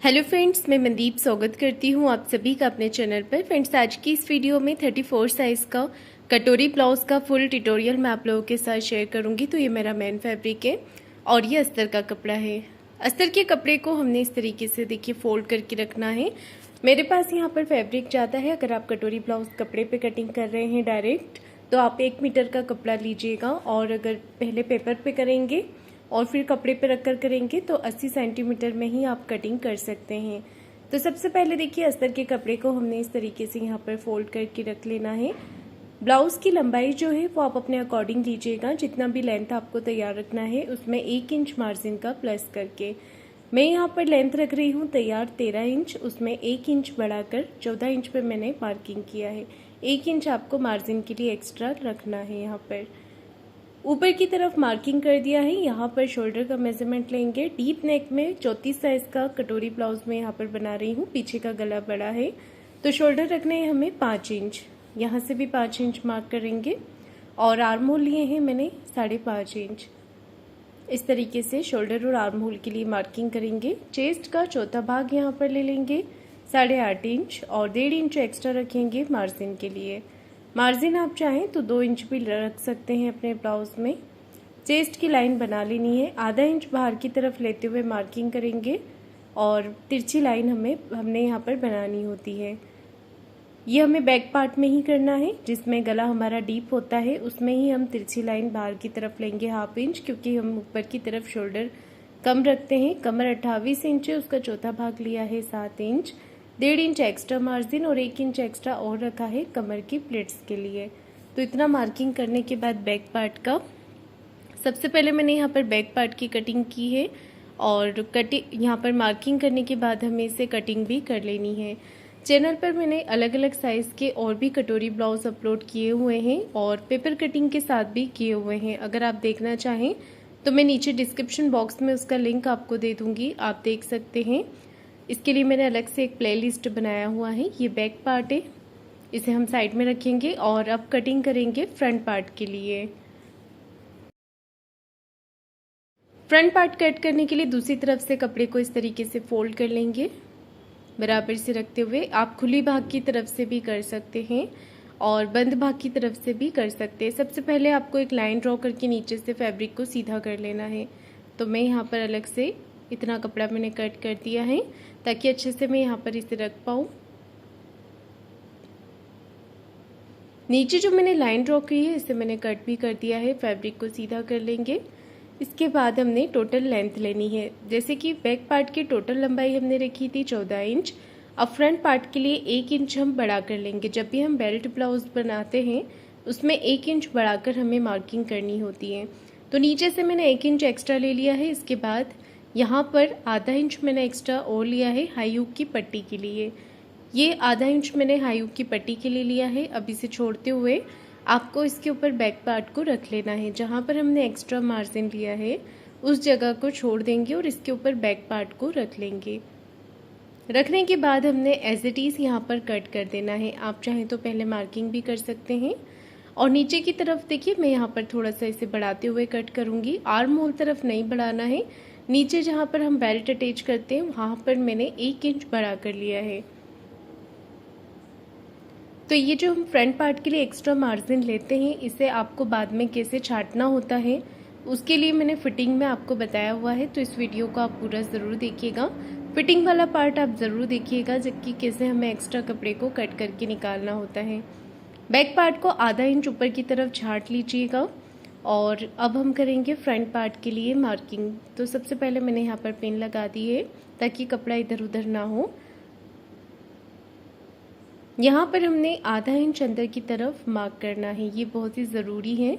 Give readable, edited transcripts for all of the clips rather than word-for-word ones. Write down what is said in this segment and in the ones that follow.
Hello friends, मैं मनदीप स्वागत करती हूँ आप सभी का अपने चैनल पर। फ्रेंड्स, आज की इस वीडियो में 34 साइज़ का कटोरी ब्लाउज़ का फुल ट्यूटोरियल मैं आप लोगों के साथ शेयर करूँगी। तो ये मेरा मेन फैब्रिक है और ये अस्तर का कपड़ा है। अस्तर के कपड़े को हमने इस तरीके से देखिए फोल्ड करके रखना है। मेरे पास यहाँ पर फैब्रिक ज़्यादा है। अगर आप कटोरी ब्लाउज़ कपड़े पर कटिंग कर रहे हैं डायरेक्ट तो आप 1 मीटर का कपड़ा लीजिएगा, और अगर पहले पेपर पे करेंगे और फिर कपड़े पे रखकर करेंगे तो 80 सेंटीमीटर में ही आप कटिंग कर सकते हैं। तो सबसे पहले देखिए अस्तर के कपड़े को हमने इस तरीके से यहाँ पर फोल्ड करके रख लेना है। ब्लाउज़ की लंबाई जो है वो आप अपने अकॉर्डिंग लीजिएगा। जितना भी लेंथ आपको तैयार रखना है उसमें 1 इंच मार्जिन का प्लस करके मैं यहाँ पर लेंथ रख रही हूँ तैयार 13 इंच। उसमें 1 इंच बढ़ाकर 14 इंच पे मैंने मार्किंग किया है। 1 इंच आपको मार्जिन के लिए एक्स्ट्रा रखना है। यहाँ पर ऊपर की तरफ मार्किंग कर दिया है। यहाँ पर शोल्डर का मेजरमेंट लेंगे। डीप नेक में 34 साइज का कटोरी ब्लाउज में यहाँ पर बना रही हूँ। पीछे का गला बड़ा है तो शोल्डर रखने हैं हमें 5 इंच। यहाँ से भी 5 इंच मार्क करेंगे और आर्म होल लिए हैं मैंने 5.5 इंच। इस तरीके से शोल्डर और आर्म होल के लिए मार्किंग करेंगे। चेस्ट का चौथा भाग यहाँ पर ले लेंगे 8.5 इंच और 1.5 इंच एक्स्ट्रा रखेंगे मार्जिन के लिए। मार्जिन आप चाहें तो 2 इंच भी रख सकते हैं अपने ब्लाउज में। चेस्ट की लाइन बना लेनी है। आधा इंच बाहर की तरफ लेते हुए मार्किंग करेंगे और तिरछी लाइन हमने यहाँ पर बनानी होती है। ये हमें बैक पार्ट में ही करना है, जिसमें गला हमारा डीप होता है उसमें ही हम तिरछी लाइन बाहर की तरफ लेंगे 1/2 इंच, क्योंकि हम ऊपर की तरफ शोल्डर कम रखते हैं। कमर 28 इंच है, उसका चौथा भाग लिया है 7 इंच। 1.5 इंच एक्स्ट्रा मार्जिन और 1 इंच एक्स्ट्रा और रखा है कमर की प्लेट्स के लिए। तो इतना मार्किंग करने के बाद बैक पार्ट का सबसे पहले मैंने यहाँ पर बैक पार्ट की कटिंग की है, और कटिंग यहाँ पर मार्किंग करने के बाद हमें इसे कटिंग भी कर लेनी है। चैनल पर मैंने अलग अलग साइज़ के और भी कटोरी ब्लाउज अपलोड किए हुए हैं और पेपर कटिंग के साथ भी किए हुए हैं। अगर आप देखना चाहें तो मैं नीचे डिस्क्रिप्शन बॉक्स में उसका लिंक आपको दे दूँगी, आप देख सकते हैं। इसके लिए मैंने अलग से एक प्लेलिस्ट बनाया हुआ है। ये बैक पार्ट है, इसे हम साइड में रखेंगे और अब कटिंग करेंगे फ्रंट पार्ट के लिए। फ्रंट पार्ट कट करने के लिए दूसरी तरफ से कपड़े को इस तरीके से फोल्ड कर लेंगे बराबर से रखते हुए। आप खुली भाग की तरफ से भी कर सकते हैं और बंद भाग की तरफ से भी कर सकते हैं। सबसे पहले आपको एक लाइन ड्रॉ करके नीचे से फैब्रिक को सीधा कर लेना है। तो मैं यहाँ पर अलग से इतना कपड़ा मैंने कट कर दिया है ताकि अच्छे से मैं यहाँ पर इसे रख पाऊँ। नीचे जो मैंने लाइन ड्रॉ की है इसे मैंने कट भी कर दिया है। फैब्रिक को सीधा कर लेंगे। इसके बाद हमने टोटल लेंथ लेनी है। जैसे कि बैक पार्ट की टोटल लंबाई हमने रखी थी 14 इंच। अब फ्रंट पार्ट के लिए 1 इंच हम बढ़ा कर लेंगे। जब भी हम बेल्ट ब्लाउज बनाते हैं उसमें 1 इंच बढ़ाकर हमें मार्किंग करनी होती है। तो नीचे से मैंने 1 इंच एक्स्ट्रा ले लिया है। इसके बाद यहाँ पर आधा इंच मैंने एक्स्ट्रा और लिया है हाई हुक की पट्टी के लिए। ये आधा इंच मैंने हाई हुक की पट्टी के लिए लिया है। अब इसे छोड़ते हुए आपको इसके ऊपर बैक पार्ट को रख लेना है। जहाँ पर हमने एक्स्ट्रा मार्जिन लिया है उस जगह को छोड़ देंगे और इसके ऊपर बैक पार्ट को रख लेंगे। रखने के बाद हमने एज इट इज़ यहाँ पर कट कर देना है। आप चाहें तो पहले मार्किंग भी कर सकते हैं। और नीचे की तरफ देखिए मैं यहाँ पर थोड़ा सा इसे बढ़ाते हुए कट करूँगी। आर्म होल तरफ नहीं बढ़ाना है। नीचे जहाँ पर हम बेल्ट अटैच करते हैं वहाँ पर मैंने 1 इंच बढ़ा कर लिया है। तो ये जो हम फ्रंट पार्ट के लिए एक्स्ट्रा मार्जिन लेते हैं इसे आपको बाद में कैसे छांटना होता है उसके लिए मैंने फिटिंग में आपको बताया हुआ है। तो इस वीडियो को आप पूरा ज़रूर देखिएगा। फिटिंग वाला पार्ट आप ज़रूर देखिएगा, जबकि कैसे हमें एक्स्ट्रा कपड़े को कट करके निकालना होता है। बैक पार्ट को आधा इंच ऊपर की तरफ छांट लीजिएगा। और अब हम करेंगे फ्रंट पार्ट के लिए मार्किंग। तो सबसे पहले मैंने यहाँ पर पिन लगा दी है ताकि कपड़ा इधर उधर ना हो। यहाँ पर हमने आधा इंच अंदर की तरफ मार्क करना है, ये बहुत ही ज़रूरी है।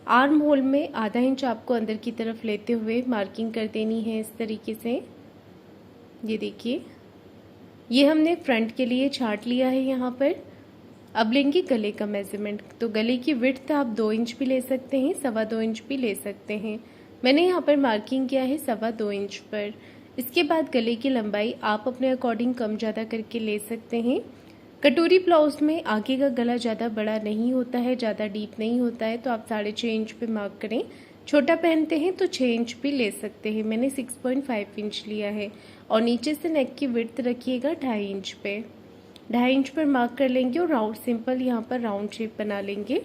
आर्म होल में आधा इंच आपको अंदर की तरफ लेते हुए मार्किंग कर देनी है इस तरीके से। ये देखिए, ये हमने फ्रंट के लिए छांट लिया है यहाँ पर। अब लेंगे गले का मेजरमेंट। तो गले की विड्थ आप 2 इंच भी ले सकते हैं, 2.25 इंच भी ले सकते हैं। मैंने यहाँ पर मार्किंग किया है 2.25 इंच पर। इसके बाद गले की लंबाई आप अपने अकॉर्डिंग कम ज़्यादा करके ले सकते हैं। कटोरी ब्लाउज में आगे का गला ज़्यादा बड़ा नहीं होता है, ज़्यादा डीप नहीं होता है, तो आप 6.5 इंच पे मार्क करें छोटा पहनते हैं तो 6 इंच भी ले सकते हैं। मैंने 6.5 इंच लिया है। और नीचे से नेक की विड्थ रखिएगा 2.5 इंच पे। 2.5 इंच पर मार्क कर लेंगे और राउंड सिंपल यहाँ पर राउंड शेप बना लेंगे।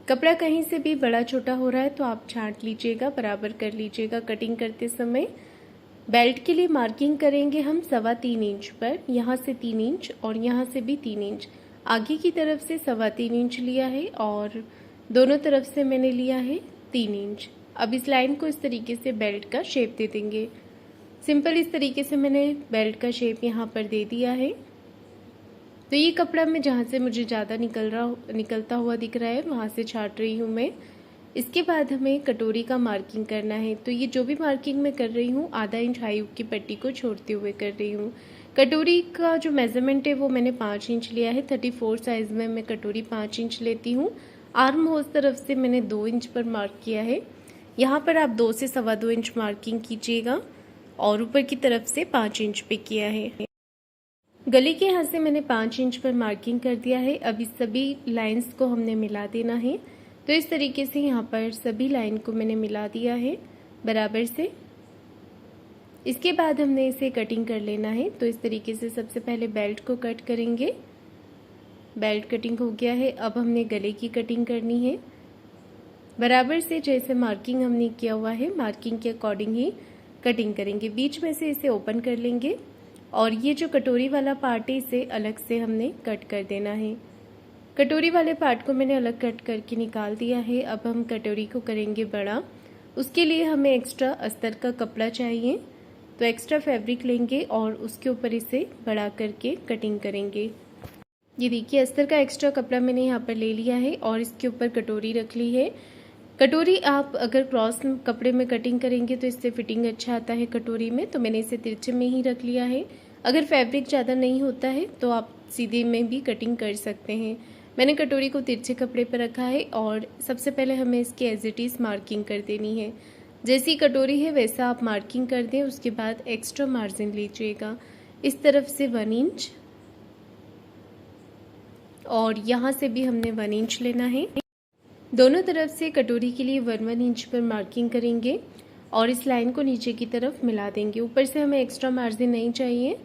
कपड़ा कहीं से भी बड़ा छोटा हो रहा है तो आप छांट लीजिएगा, बराबर कर लीजिएगा कटिंग करते समय। बेल्ट के लिए मार्किंग करेंगे हम 3.25 इंच पर, यहाँ से 3 इंच और यहाँ से भी 3 इंच। आगे की तरफ से 3.25 इंच लिया है और दोनों तरफ से मैंने लिया है 3 इंच। अब इस लाइन को इस तरीके से बेल्ट का शेप दे देंगे। सिंपल इस तरीके से मैंने बेल्ट का शेप यहाँ पर दे दिया है। तो ये कपड़ा मैं जहाँ से मुझे ज़्यादा निकलता हुआ दिख रहा है वहाँ से छाट रही हूँ मैं। इसके बाद हमें कटोरी का मार्किंग करना है। तो ये जो भी मार्किंग मैं कर रही हूँ 1/2 इंच हाई हुक की पट्टी को छोड़ते हुए कर रही हूँ। कटोरी का जो मेजरमेंट है वो मैंने 5 इंच लिया है। 34 साइज में मैं कटोरी 5 इंच लेती हूँ। आर्म होल तरफ से मैंने 2 इंच पर मार्क किया है। यहाँ पर आप 2 से 2.25 इंच मार्किंग कीजिएगा और ऊपर की तरफ से 5 इंच पे किया है। गले के यहाँ से मैंने 5 इंच पर मार्किंग कर दिया है। अब इस सभी लाइंस को हमने मिला देना है। तो इस तरीके से यहाँ पर सभी लाइन को मैंने मिला दिया है बराबर से। इसके बाद हमने इसे कटिंग कर लेना है। तो इस तरीके से सबसे पहले बेल्ट को कट करेंगे। बेल्ट कटिंग हो गया है। अब हमने गले की कटिंग करनी है बराबर से, जैसे मार्किंग हमने किया हुआ है मार्किंग के अकॉर्डिंग ही कटिंग करेंगे। बीच में से इसे ओपन कर लेंगे और ये जो कटोरी वाला पार्ट है इसे अलग से हमने कट कर देना है। कटोरी वाले पार्ट को मैंने अलग कट करके निकाल दिया है। अब हम कटोरी को करेंगे बड़ा। उसके लिए हमें एक्स्ट्रा अस्तर का कपड़ा चाहिए। तो एक्स्ट्रा फैब्रिक लेंगे और उसके ऊपर इसे बड़ा करके कटिंग करेंगे। ये देखिए अस्तर का एक्स्ट्रा कपड़ा मैंने यहाँ पर ले लिया है और इसके ऊपर कटोरी रख ली है। कटोरी आप अगर क्रॉस कपड़े में कटिंग करेंगे तो इससे फिटिंग अच्छा आता है कटोरी में, तो मैंने इसे तिरछे में ही रख लिया है। अगर फैब्रिक ज़्यादा नहीं होता है तो आप सीधे में भी कटिंग कर सकते हैं। मैंने कटोरी को तिरछे कपड़े पर रखा है और सबसे पहले हमें इसकी एज इट इज़ मार्किंग कर देनी है। जैसी कटोरी है वैसा आप मार्किंग कर दें। उसके बाद एक्स्ट्रा मार्जिन लीजिएगा इस तरफ से 1 इंच और यहाँ से भी हमने 1 इंच लेना है। दोनों तरफ से कटोरी के लिए 1 इंच पर मार्किंग करेंगे और इस लाइन को नीचे की तरफ मिला देंगे। ऊपर से हमें एक्स्ट्रा मार्जिन नहीं चाहिए,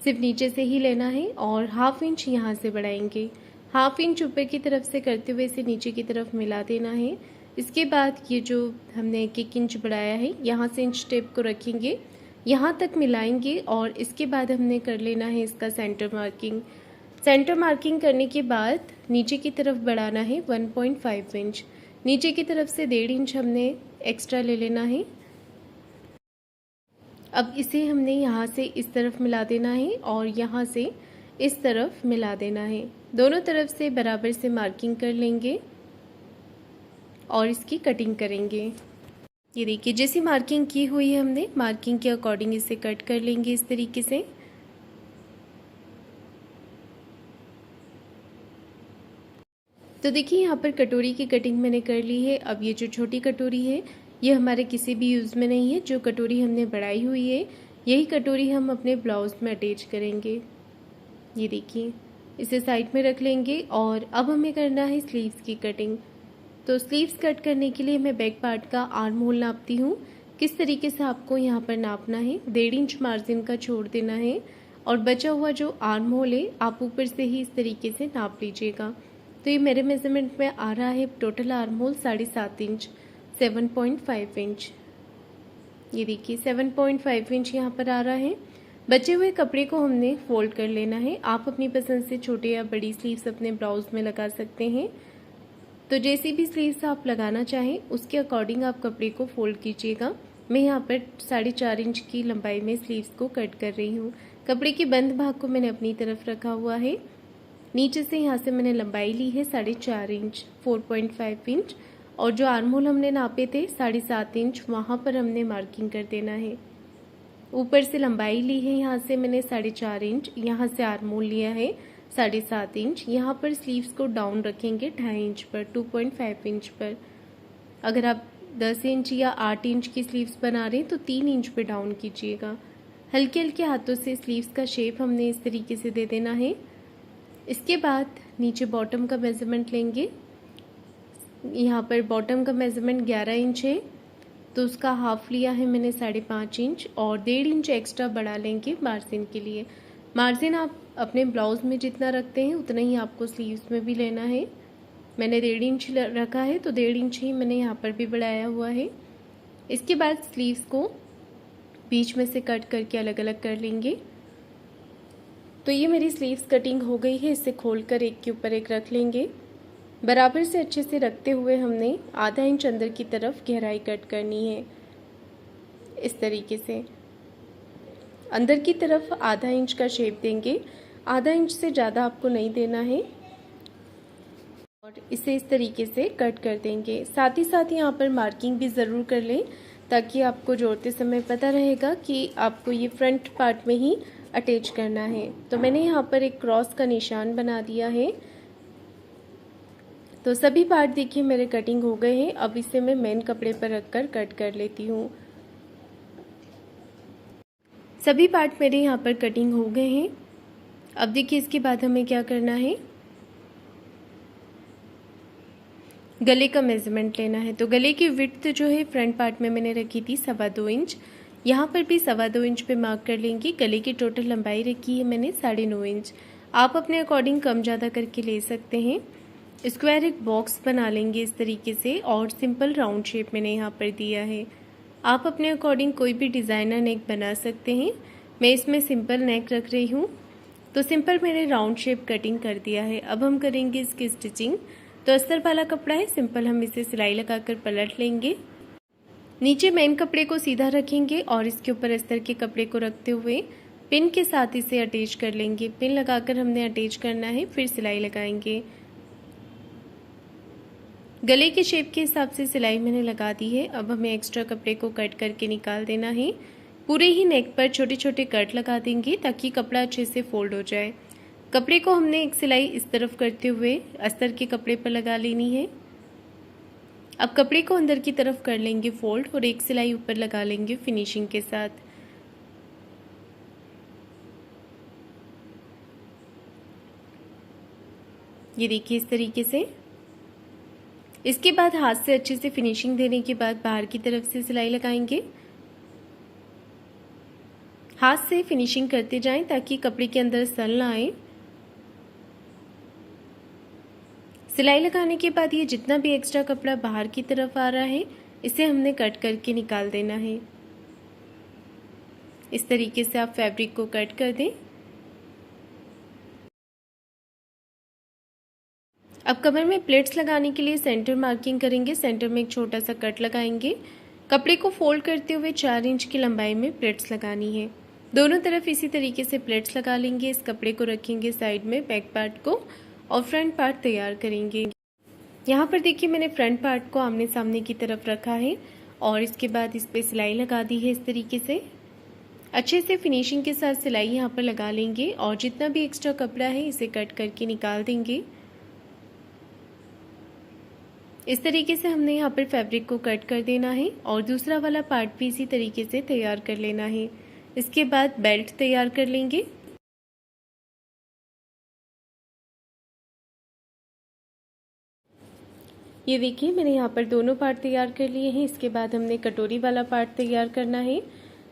सिर्फ नीचे से ही लेना है और 1/2 इंच यहाँ से बढ़ाएंगे। 1/2 इंच ऊपर की तरफ से करते हुए इसे नीचे की तरफ मिला देना है। इसके बाद ये जो हमने 1 इंच बढ़ाया है यहाँ से इंच टेप को रखेंगे, यहाँ तक मिलाएंगे और इसके बाद हमने कर लेना है इसका सेंटर मार्किंग। सेंटर मार्किंग करने के बाद नीचे की तरफ बढ़ाना है 1.5 इंच। नीचे की तरफ से 1.5 इंच हमने एक्स्ट्रा ले लेना है। अब इसे हमने यहाँ से इस तरफ मिला देना है और यहाँ से इस तरफ मिला देना है। दोनों तरफ से बराबर से मार्किंग कर लेंगे और इसकी कटिंग करेंगे। ये देखिए जैसी मार्किंग की हुई है हमने मार्किंग के अकॉर्डिंग इसे कट कर लेंगे इस तरीके से। तो देखिए यहाँ पर कटोरी की कटिंग मैंने कर ली है। अब ये जो छोटी कटोरी है ये हमारे किसी भी यूज़ में नहीं है। जो कटोरी हमने बढ़ाई हुई है यही कटोरी हम अपने ब्लाउज में अटैच करेंगे। ये देखिए इसे साइड में रख लेंगे और अब हमें करना है स्लीव्स की कटिंग। तो स्लीव्स कट करने के लिए मैं बैक पार्ट का आर्म होल नापती हूँ। किस तरीके से आपको यहाँ पर नापना है, 1.5 इंच मार्जिन का छोड़ देना है और बचा हुआ जो आर्म होल है आप ऊपर से ही इस तरीके से नाप लीजिएगा। तो ये मेरे मेजरमेंट में आ रहा है total arm hole 7.5 inch, 7.5 inch. ये देखिए 7.5 इंच यहाँ पर आ रहा है। बचे हुए कपड़े को हमने फोल्ड कर लेना है। आप अपनी पसंद से छोटे या बड़ी स्लीव्स अपने ब्लाउज में लगा सकते हैं। तो जैसी भी स्लीव्स आप लगाना चाहें उसके अकॉर्डिंग आप कपड़े को फोल्ड कीजिएगा। मैं यहाँ पर 4.5 इंच की लंबाई में स्लीव्स को कट कर रही हूँ। कपड़े के बंद भाग को मैंने अपनी तरफ रखा हुआ है। नीचे से यहाँ से मैंने लंबाई ली है 4.5 इंच, 4.5 इंच और जो आर्म होल हमने नापे थे 7.5 इंच वहाँ पर हमने मार्किंग कर देना है। ऊपर से लंबाई ली है यहाँ से मैंने 4.5 इंच, यहाँ से आर्म होल लिया है 7.5 इंच। यहाँ पर स्लीव्स को डाउन रखेंगे 2.5 इंच पर, 2.5 इंच पर। अगर आप 10 इंच या 8 इंच की स्लीव्स बना रहे हैं तो 3 इंच पे डाउन कीजिएगा। हल्के हल्के हाथों से स्लीव्स का शेप हमने इस तरीके से दे देना है। इसके बाद नीचे बॉटम का मेजरमेंट लेंगे यहाँ पर बॉटम का मेज़रमेंट 11 इंच है, तो उसका हाफ लिया है मैंने 5.5 इंच, और 1.5 इंच एक्स्ट्रा बढ़ा लेंगे मार्जिन के लिए। मार्जिन आप अपने ब्लाउज़ में जितना रखते हैं उतना ही आपको स्लीव्स में भी लेना है। मैंने 1.5 इंच रखा है, तो 1.5 इंच ही मैंने यहाँ पर भी बढ़ाया हुआ है। इसके बाद स्लीव्स को बीच में से कट करके अलग अलग कर लेंगे। तो ये मेरी स्लीव्स कटिंग हो गई है। इसे खोलकर एक के ऊपर एक रख लेंगे। बराबर से अच्छे से रखते हुए हमने आधा इंच अंदर की तरफ गहराई कट करनी है। इस तरीके से अंदर की तरफ आधा इंच का शेप देंगे, आधा इंच से ज़्यादा आपको नहीं देना है, और इसे इस तरीके से कट कर देंगे। साथ ही साथ यहाँ पर मार्किंग भी ज़रूर कर लें, ताकि आपको जोड़ते समय पता रहेगा कि आपको ये फ्रंट पार्ट में ही अटैच करना है। तो मैंने यहाँ पर एक क्रॉस का निशान बना दिया है। तो सभी पार्ट देखिए मेरे कटिंग हो गए हैं। अब इसे मैं मेन कपड़े पर रखकर कट कर लेती हूँ। सभी पार्ट मेरे यहाँ पर कटिंग हो गए हैं। अब देखिए इसके बाद हमें क्या करना है, गले का मेज़रमेंट लेना है। तो गले की विड्थ जो है फ्रंट पार्ट में मैंने रखी थी 2.25 इंच, यहाँ पर भी 2.25 इंच पे मार्क कर लेंगे। गले की टोटल लंबाई रखी है मैंने 9.5 इंच। आप अपने अकॉर्डिंग कम ज़्यादा करके ले सकते हैं। स्क्वायर एक बॉक्स बना लेंगे इस तरीके से, और सिंपल राउंड शेप मैंने यहाँ पर दिया है। आप अपने अकॉर्डिंग कोई भी डिज़ाइनर नेक बना सकते हैं। मैं इसमें सिंपल नेक रख रही हूँ। तो सिंपल मैंने राउंड शेप कटिंग कर दिया है। अब हम करेंगे इसकी स्टिचिंग। तो अस्तर वाला कपड़ा है, सिंपल हम इसे सिलाई लगाकर पलट लेंगे। नीचे मेन कपड़े को सीधा रखेंगे और इसके ऊपर अस्तर के कपड़े को रखते हुए पिन के साथ इसे अटैच कर लेंगे। पिन लगाकर हमने अटैच करना है, फिर सिलाई लगाएंगे। गले के शेप के हिसाब से सिलाई मैंने लगा दी है। अब हमें एक्स्ट्रा कपड़े को कट करके निकाल देना है। पूरे ही नेक पर छोटे छोटे कट लगा देंगे ताकि कपड़ा अच्छे से फोल्ड हो जाए। कपड़े को हमने एक सिलाई इस तरफ करते हुए अस्तर के कपड़े पर लगा लेनी है। अब कपड़े को अंदर की तरफ कर लेंगे फोल्ड, और एक सिलाई ऊपर लगा लेंगे फिनिशिंग के साथ। ये देखिए इस तरीके से। इसके बाद हाथ से अच्छे से फिनिशिंग देने के बाद बाहर की तरफ से सिलाई लगाएंगे। हाथ से फिनिशिंग करते जाएं ताकि कपड़े के अंदर सल ना आए। सिलाई लगाने के बाद ये जितना भी एक्स्ट्रा कपड़ा बाहर की तरफ आ रहा है, इसे हमने कट करके निकाल देना है। इस तरीके से आप फैब्रिक को कट कर दें। अब कमर में प्लेट्स लगाने के लिए सेंटर मार्किंग करेंगे। सेंटर में एक छोटा सा कट लगाएंगे। कपड़े को फोल्ड करते हुए 4 इंच की लंबाई में प्लेट्स लगानी है। दोनों तरफ इसी तरीके से प्लेट्स लगा लेंगे। इस कपड़े को रखेंगे साइड में, बैक पार्ट को, और फ्रंट पार्ट तैयार करेंगे। यहाँ पर देखिए मैंने फ्रंट पार्ट को आमने सामने की तरफ रखा है, और इसके बाद इस पर सिलाई लगा दी है इस तरीके से। अच्छे से फिनिशिंग के साथ सिलाई यहाँ पर लगा लेंगे, और जितना भी एक्स्ट्रा कपड़ा है इसे कट करके निकाल देंगे। इस तरीके से हमने यहाँ पर फैब्रिक को कट कर देना है, और दूसरा वाला पार्ट भी इसी तरीके से तैयार कर लेना है। इसके बाद बेल्ट तैयार कर लेंगे। ये देखिए मैंने यहाँ पर दोनों पार्ट तैयार कर लिए हैं। इसके बाद हमने कटोरी वाला पार्ट तैयार करना है।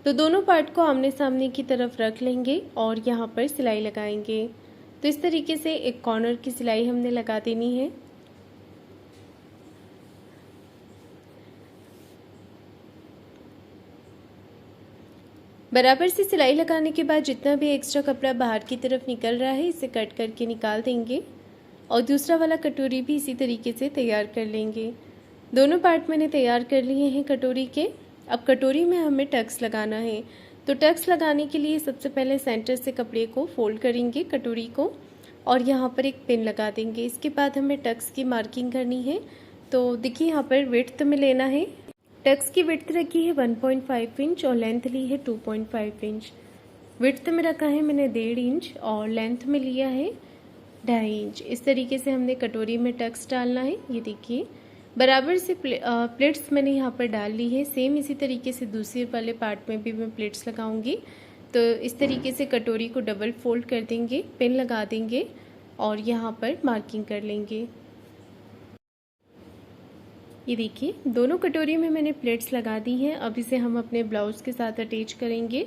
तो दोनों पार्ट को आमने सामने की तरफ रख लेंगे और यहाँ पर सिलाई लगाएंगे। तो इस तरीके से एक कॉर्नर की सिलाई हमने लगा देनी है। बराबर से सिलाई लगाने के बाद जितना भी एक्स्ट्रा कपड़ा बाहर की तरफ निकल रहा है इसे कट करके निकाल देंगे, और दूसरा वाला कटोरी भी इसी तरीके से तैयार कर लेंगे। दोनों पार्ट मैंने तैयार कर लिए हैं कटोरी के। अब कटोरी में हमें टक्स लगाना है। तो टक्स लगाने के लिए सबसे पहले सेंटर से कपड़े को फोल्ड करेंगे कटोरी को, और यहाँ पर एक पिन लगा देंगे। इसके बाद हमें टक्स की मार्किंग करनी है। तो देखिए यहाँ पर विड्थ में लेना है। टक्स की विड्थ रखी है 1.5 इंच और लेंथ ली है 2.5 इंच। विड्थ में रखा है मैंने 1.5 इंच और लेंथ में लिया है 2.5 इंच। इस तरीके से हमने कटोरी में टक्स डालना है। ये देखिए बराबर से प्लेट्स मैंने यहाँ पर डाल ली है। सेम इसी तरीके से दूसरे वाले पार्ट में भी मैं प्लेट्स लगाऊंगी। तो इस तरीके से कटोरी को डबल फोल्ड कर देंगे, पिन लगा देंगे और यहाँ पर मार्किंग कर लेंगे। ये देखिए दोनों कटोरी में मैंने प्लेट्स लगा दी हैं। अब इसे हम अपने ब्लाउज़ के साथ अटैच करेंगे।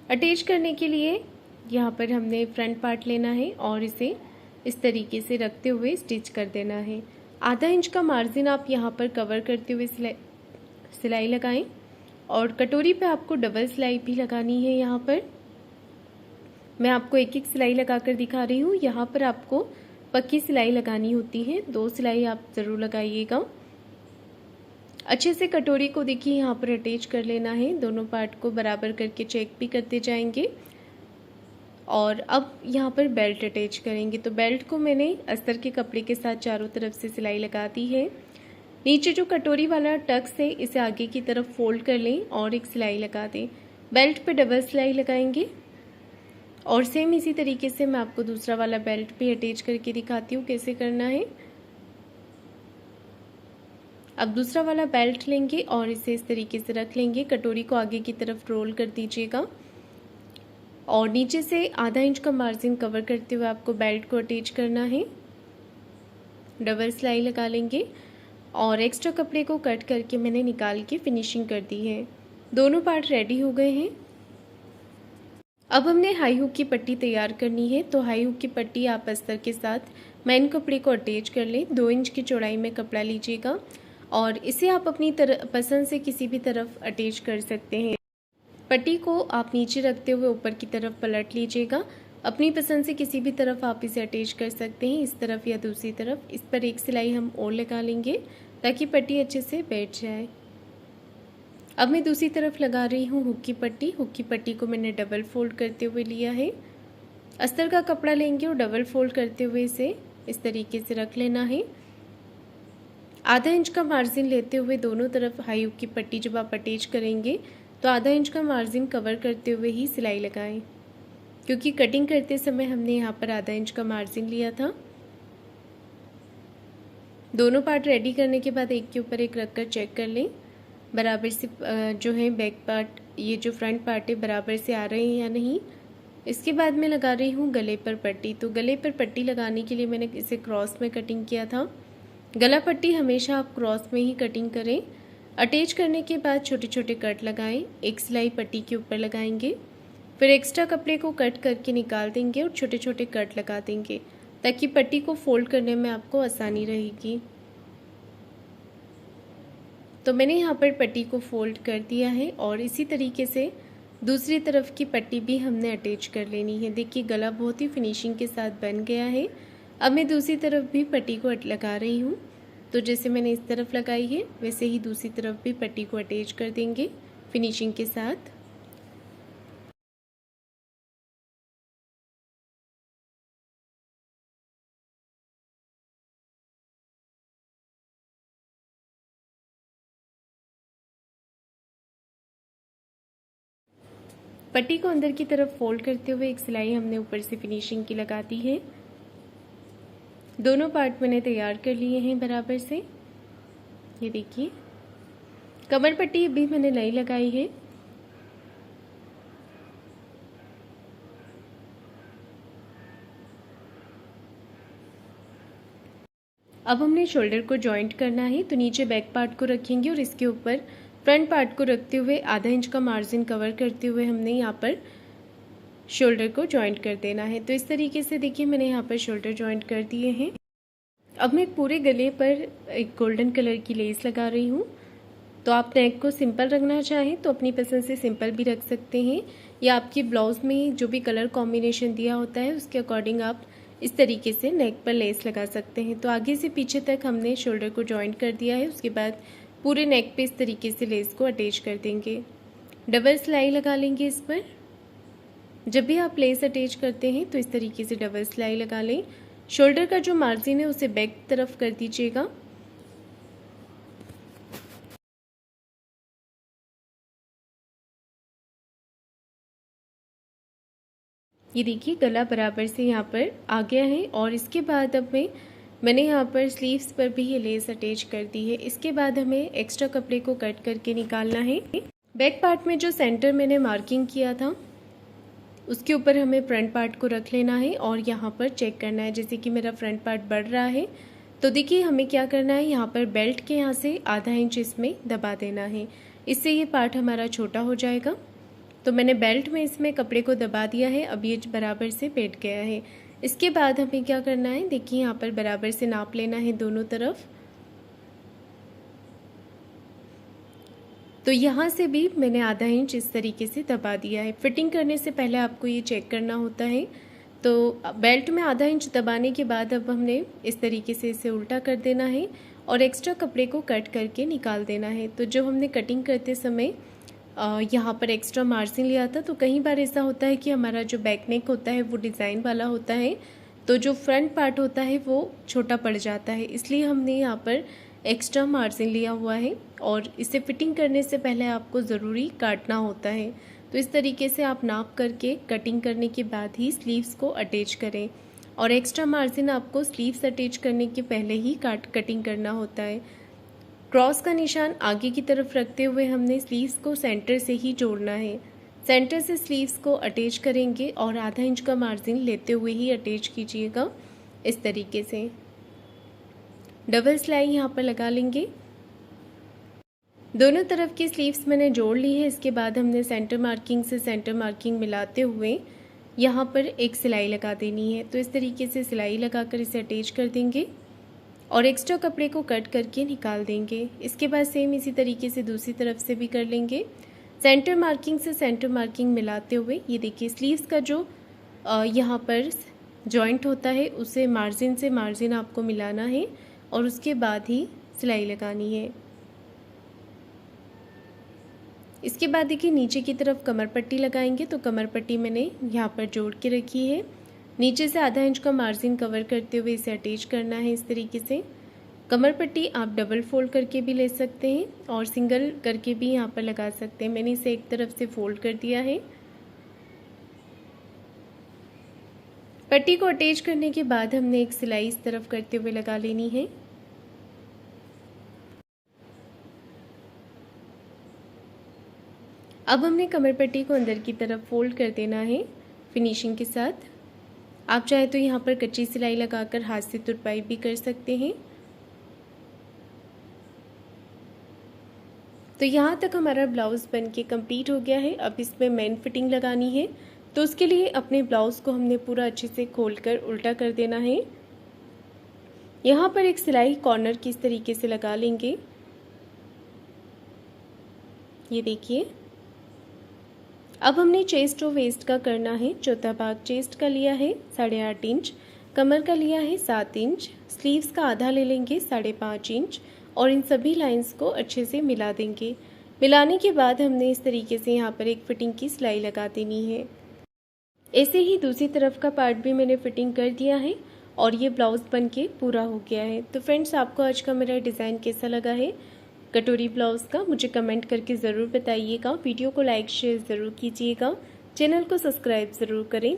अटैच करने के लिए यहाँ पर हमने फ्रंट पार्ट लेना है और इसे इस तरीके से रखते हुए स्टिच कर देना है। आधा इंच का मार्जिन आप यहाँ पर कवर करते हुए सिलाई लगाएं और कटोरी पे आपको डबल सिलाई भी लगानी है। यहाँ पर मैं आपको एक एक सिलाई लगाकर दिखा रही हूँ। यहाँ पर आपको पक्की सिलाई लगानी होती है, 2 सिलाई आप ज़रूर लगाइएगा। अच्छे से कटोरी को देखिए यहाँ पर अटैच कर लेना है। दोनों पार्ट को बराबर करके चेक भी करते जाएंगे। और अब यहाँ पर बेल्ट अटैच करेंगे। तो बेल्ट को मैंने अस्तर के कपड़े के साथ चारों तरफ से सिलाई लगा दी है। नीचे जो कटोरी वाला टक्स है इसे आगे की तरफ फोल्ड कर लें और एक सिलाई लगा दें। बेल्ट पे डबल सिलाई लगाएंगे और सेम इसी तरीके से मैं आपको दूसरा वाला बेल्ट भी अटैच करके दिखाती हूँ कैसे करना है। अब दूसरा वाला बेल्ट लेंगे और इसे इस तरीके से रख लेंगे। कटोरी को आगे की तरफ रोल कर दीजिएगा और नीचे से आधा इंच का मार्जिन कवर करते हुए आपको बेल्ट को अटैच करना है। डबल सिलाई लगा लेंगे और एक्स्ट्रा कपड़े को कट करके मैंने निकाल के फिनिशिंग कर दी है। दोनों पार्ट रेडी हो गए हैं। अब हमने हाई हुक की पट्टी तैयार करनी है। तो हाई हुक की पट्टी आप अस्तर के साथ मेन कपड़े को अटैच कर लें। 2 इंच की चौड़ाई में कपड़ा लीजिएगा और इसे आप अपनी पसंद से किसी भी तरफ अटैच कर सकते हैं। पट्टी को आप नीचे रखते हुए ऊपर की तरफ पलट लीजिएगा। अपनी पसंद से किसी भी तरफ आप इसे अटैच कर सकते हैं, इस तरफ या दूसरी तरफ। इस पर एक सिलाई हम और लगा लेंगे ताकि पट्टी अच्छे से बैठ जाए। अब मैं दूसरी तरफ लगा रही हूँ हुक की पट्टी। हुक की पट्टी को मैंने डबल फोल्ड करते हुए लिया है। अस्तर का कपड़ा लेंगे और डबल फोल्ड करते हुए इसे इस तरीके से रख लेना है। आधा इंच का मार्जिन लेते हुए दोनों तरफ हाई हुक की पट्टी जब आप अटैच करेंगे तो आधा इंच का मार्जिन कवर करते हुए ही सिलाई लगाएं, क्योंकि कटिंग करते समय हमने यहाँ पर आधा इंच का मार्जिन लिया था। दोनों पार्ट रेडी करने के बाद एक के ऊपर एक रखकर चेक कर लें बराबर से जो है बैक पार्ट, ये जो फ्रंट पार्ट है बराबर से आ रहे हैं या नहीं। इसके बाद मैं लगा रही हूँ गले पर पट्टी। तो गले पर पट्टी लगाने के लिए मैंने इसे क्रॉस में कटिंग किया था। गला पट्टी हमेशा आप क्रॉस में ही कटिंग करें। अटैच करने के बाद छोटे छोटे कट लगाएं। एक सिलाई पट्टी के ऊपर लगाएंगे, फिर एक्स्ट्रा कपड़े को कट करके निकाल देंगे और छोटे छोटे कट लगा देंगे ताकि पट्टी को फोल्ड करने में आपको आसानी रहेगी। तो मैंने यहाँ पर पट्टी को फोल्ड कर दिया है और इसी तरीके से दूसरी तरफ की पट्टी भी हमने अटैच कर लेनी है। देखिए गला बहुत ही फिनिशिंग के साथ बन गया है। अब मैं दूसरी तरफ भी पट्टी को लगा रही हूँ। तो जैसे मैंने इस तरफ लगाई है वैसे ही दूसरी तरफ भी पट्टी को अटैच कर देंगे फिनिशिंग के साथ। पट्टी को अंदर की तरफ फोल्ड करते हुए एक सिलाई हमने ऊपर से फिनिशिंग की लगा दी है। दोनों पार्ट मैंने तैयार कर लिए हैं बराबर से। ये देखिए कमर पट्टी अभी मैंने नहीं लगाई है। अब हमने शोल्डर को जॉइंट करना है। तो नीचे बैक पार्ट को रखेंगे और इसके ऊपर फ्रंट पार्ट को रखते हुए आधा इंच का मार्जिन कवर करते हुए हमने यहाँ पर शोल्डर को जॉइंट कर देना है। तो इस तरीके से देखिए मैंने यहाँ पर शोल्डर जॉइंट कर दिए हैं। अब मैं पूरे गले पर एक गोल्डन कलर की लेस लगा रही हूँ। तो आप नेक को सिंपल रखना चाहें तो अपनी पसंद से सिंपल भी रख सकते हैं, या आपकी ब्लाउज में जो भी कलर कॉम्बिनेशन दिया होता है उसके अकॉर्डिंग आप इस तरीके से नेक पर लेस लगा सकते हैं। तो आगे से पीछे तक हमने शोल्डर को जॉइंट कर दिया है। उसके बाद पूरे नेक पे इस तरीके से लेस को अटैच कर देंगे। डबल सिलाई लगा लेंगे इस पर। जब भी आप लेस अटैच करते हैं तो इस तरीके से डबल सिलाई लगा लें। शोल्डर का जो मार्जिन है उसे बैक तरफ कर दीजिएगा। ये देखिए गला बराबर से यहाँ पर आ गया है और इसके बाद अब मैंने यहाँ पर स्लीव्स पर भी ये लेस अटैच कर दी है। इसके बाद हमें एक्स्ट्रा कपड़े को कट करके निकालना है। बैक पार्ट में जो सेंटर मैंने मार्किंग किया था उसके ऊपर हमें फ्रंट पार्ट को रख लेना है और यहाँ पर चेक करना है। जैसे कि मेरा फ्रंट पार्ट बढ़ रहा है तो देखिए हमें क्या करना है, यहाँ पर बेल्ट के यहाँ से आधा इंच इसमें दबा देना है, इससे ये पार्ट हमारा छोटा हो जाएगा। तो मैंने बेल्ट में इसमें कपड़े को दबा दिया है, अब ये बराबर से बैठ गया है। इसके बाद हमें क्या करना है, देखिए यहाँ पर बराबर से नाप लेना है दोनों तरफ। तो यहाँ से भी मैंने आधा इंच इस तरीके से दबा दिया है। फिटिंग करने से पहले आपको ये चेक करना होता है। तो बेल्ट में आधा इंच दबाने के बाद अब हमने इस तरीके से इसे उल्टा कर देना है और एक्स्ट्रा कपड़े को कट करके निकाल देना है। तो जब हमने कटिंग करते समय यहाँ पर एक्स्ट्रा मार्जिन लिया था, तो कई बार ऐसा होता है कि हमारा जो बैक नेक होता है वो डिज़ाइन वाला होता है, तो जो फ्रंट पार्ट होता है वो छोटा पड़ जाता है, इसलिए हमने यहाँ पर एक्स्ट्रा मार्जिन लिया हुआ है और इसे फिटिंग करने से पहले आपको ज़रूरी काटना होता है। तो इस तरीके से आप नाप करके कटिंग करने के बाद ही स्लीव्स को अटैच करें और एक्स्ट्रा मार्जिन आपको स्लीव्स अटैच करने के पहले ही कटिंग करना होता है। क्रॉस का निशान आगे की तरफ रखते हुए हमने स्लीव्स को सेंटर से ही जोड़ना है। सेंटर से स्लीव्स को अटैच करेंगे और आधा इंच का मार्जिन लेते हुए ही अटैच कीजिएगा। इस तरीके से डबल सिलाई यहाँ पर लगा लेंगे। दोनों तरफ की स्लीव्स मैंने जोड़ ली है। इसके बाद हमने सेंटर मार्किंग से सेंटर मार्किंग मिलाते हुए यहाँ पर एक सिलाई लगा देनी है। तो इस तरीके से सिलाई लगाकर इसे अटैच कर देंगे और एक्स्ट्रा कपड़े को कट करके निकाल देंगे। इसके बाद सेम इसी तरीके से दूसरी तरफ से भी कर लेंगे। सेंटर मार्किंग से सेंटर मार्किंग मिलाते हुए ये देखिए स्लीव्स का जो यहाँ पर जॉइंट होता है उसे मार्जिन से मार्जिन आपको मिलाना है और उसके बाद ही सिलाई लगानी है। इसके बाद देखिए नीचे की तरफ कमर पट्टी लगाएंगे। तो कमर पट्टी मैंने यहाँ पर जोड़ के रखी है। नीचे से आधा इंच का मार्जिन कवर करते हुए इसे अटैच करना है इस तरीके से। कमर पट्टी आप डबल फोल्ड करके भी ले सकते हैं और सिंगल करके भी यहाँ पर लगा सकते हैं। मैंने इसे एक तरफ से फोल्ड कर दिया है। पट्टी को अटैच करने के बाद हमने एक सिलाई इस तरफ करते हुए लगा लेनी है। अब हमने कमर पट्टी को अंदर की तरफ फोल्ड कर देना है फिनिशिंग के साथ। आप चाहे तो यहाँ पर कच्ची सिलाई लगाकर हाथ से तुरपाई भी कर सकते हैं। तो यहाँ तक हमारा ब्लाउज़ बन के कम्प्लीट हो गया है। अब इसमें मेन फिटिंग लगानी है, तो उसके लिए अपने ब्लाउज़ को हमने पूरा अच्छे से खोलकर उल्टा कर देना है। यहाँ पर एक सिलाई कॉर्नर की इस तरीके से लगा लेंगे। ये देखिए अब हमने चेस्ट और वेस्ट का करना है। चौथा भाग चेस्ट का लिया है 8.5 इंच, कमर का लिया है 7 इंच, स्लीव्स का आधा ले लेंगे 5.5 इंच और इन सभी लाइंस को अच्छे से मिला देंगे। मिलाने के बाद हमने इस तरीके से यहाँ पर एक फिटिंग की सिलाई लगा देनी है। ऐसे ही दूसरी तरफ का पार्ट भी मैंने फिटिंग कर दिया है और ये ब्लाउज़ बन के पूरा हो गया है। तो फ्रेंड्स आपको आज का मेरा डिज़ाइन कैसा लगा है कटोरी ब्लाउज़ का मुझे कमेंट करके ज़रूर बताइएगा। वीडियो को लाइक शेयर ज़रूर कीजिएगा, चैनल को सब्सक्राइब ज़रूर करें।